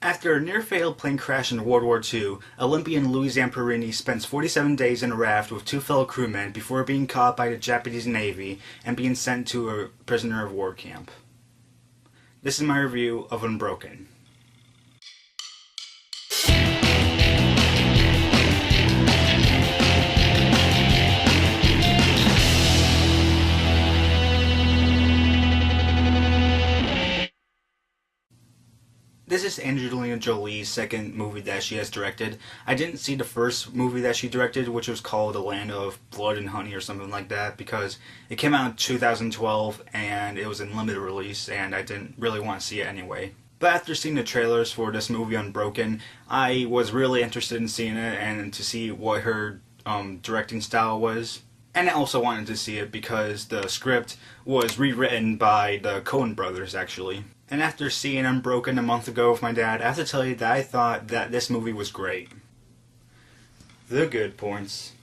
After a near-fatal plane crash in World War II, Olympian Louis Zamperini spends 47 days in a raft with two fellow crewmen before being caught by the Japanese Navy and being sent to a prisoner of war camp. This is my review of Unbroken. This is Angelina Jolie's second movie that she has directed. I didn't see the first movie that she directed, which was called A Land of Blood and Honey or something like that, because it came out in 2012 and it was in limited release and I didn't really want to see it anyway. But after seeing the trailers for this movie Unbroken, I was really interested in seeing it and to see what her directing style was. And I also wanted to see it because the script was rewritten by the Coen brothers, actually. And after seeing Unbroken a month ago with my dad, I have to tell you that I thought that this movie was great. The good points.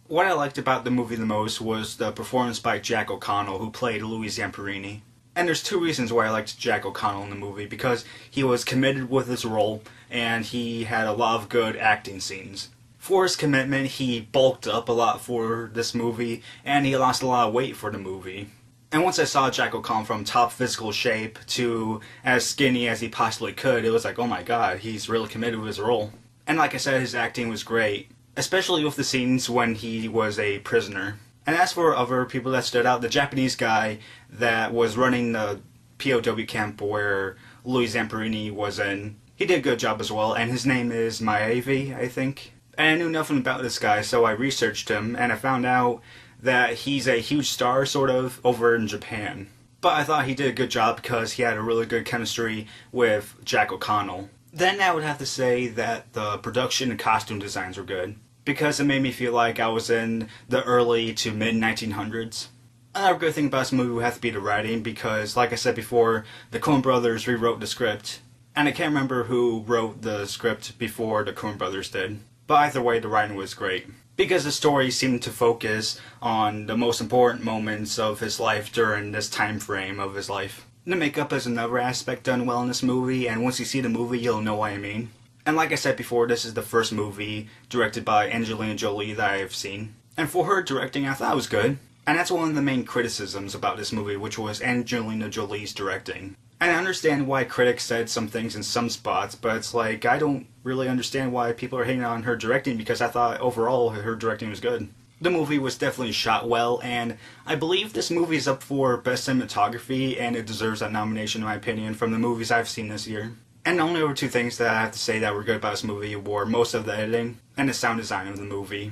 What I liked about the movie the most was the performance by Jack O'Connell, who played Louis Zamperini. And there's two reasons why I liked Jack O'Connell in the movie, because he was committed with his role, and he had a lot of good acting scenes. For his commitment, he bulked up a lot for this movie, and he lost a lot of weight for the movie. And once I saw Jack O'Connell from top physical shape to as skinny as he possibly could, it was like, oh my god, he's really committed with his role. And like I said, his acting was great, especially with the scenes when he was a prisoner. And as for other people that stood out, the Japanese guy that was running the POW camp where Louis Zamperini was in, he did a good job as well, and his name is Maevi, I think. And I knew nothing about this guy, so I researched him, and I found out that he's a huge star, sort of, over in Japan. But I thought he did a good job because he had a really good chemistry with Jack O'Connell. Then I would have to say that the production and costume designs were good, because it made me feel like I was in the early to mid-1900s. Another good thing about this movie would have to be the writing, because, like I said before, the Coen brothers rewrote the script. And I can't remember who wrote the script before the Coen brothers did. But either way, the writing was great. Because the story seemed to focus on the most important moments of his life during this time frame of his life. The makeup is another aspect done well in this movie, and once you see the movie, you'll know what I mean. And like I said before, this is the first movie directed by Angelina Jolie that I've seen. And for her directing, I thought it was good. And that's one of the main criticisms about this movie, which was Angelina Jolie's directing. And I understand why critics said some things in some spots, but it's like, I don't really understand why people are hating on her directing, because I thought overall her directing was good. The movie was definitely shot well, and I believe this movie is up for Best Cinematography, and it deserves that nomination in my opinion from the movies I've seen this year. And the only other two things that I have to say that were good about this movie were most of the editing and the sound design of the movie.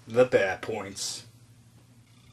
The bad points.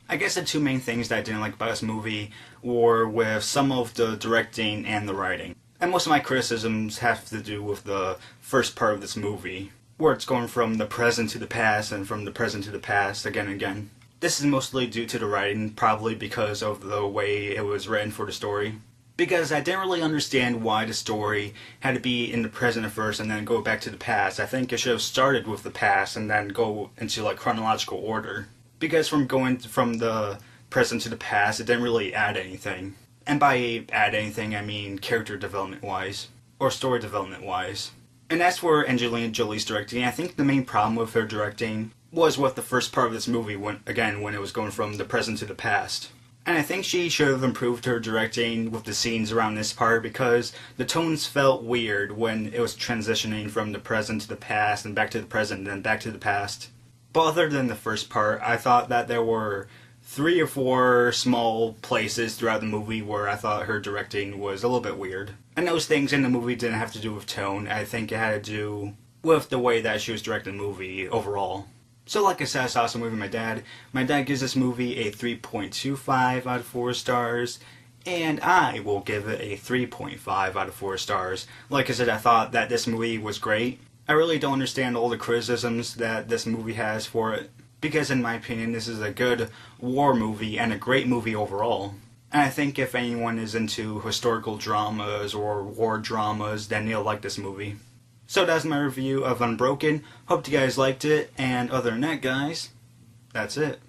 I guess the two main things that I didn't like about this movie were with some of the directing and the writing. And most of my criticisms have to do with the first part of this movie, where it's going from the present to the past and from the present to the past again and again. This is mostly due to the writing, probably because of the way it was written for the story. Because I didn't really understand why the story had to be in the present at first and then go back to the past. I think it should have started with the past and then go into like chronological order. Because from going from the present to the past, it didn't really add anything. And by add anything, I mean character development-wise, or story development-wise. And as for Angelina Jolie's directing, I think the main problem with her directing was with the first part of this movie, when it was going from the present to the past. And I think she should have improved her directing with the scenes around this part, because the tones felt weird when it was transitioning from the present to the past, and back to the present, and then back to the past. But other than the first part, I thought that there were 3 or 4 small places throughout the movie where I thought her directing was a little bit weird. And those things in the movie didn't have to do with tone. I think it had to do with the way that she was directing the movie overall. So like I said, I saw this movie with my dad. My dad gives this movie a 3.25 out of 4 stars. And I will give it a 3.5 out of 4 stars. Like I said, I thought that this movie was great. I really don't understand all the criticisms that this movie has for it, because in my opinion this is a good war movie and a great movie overall. And I think if anyone is into historical dramas or war dramas, then they'll like this movie. So that's my review of Unbroken. Hope you guys liked it, and other than that guys, that's it.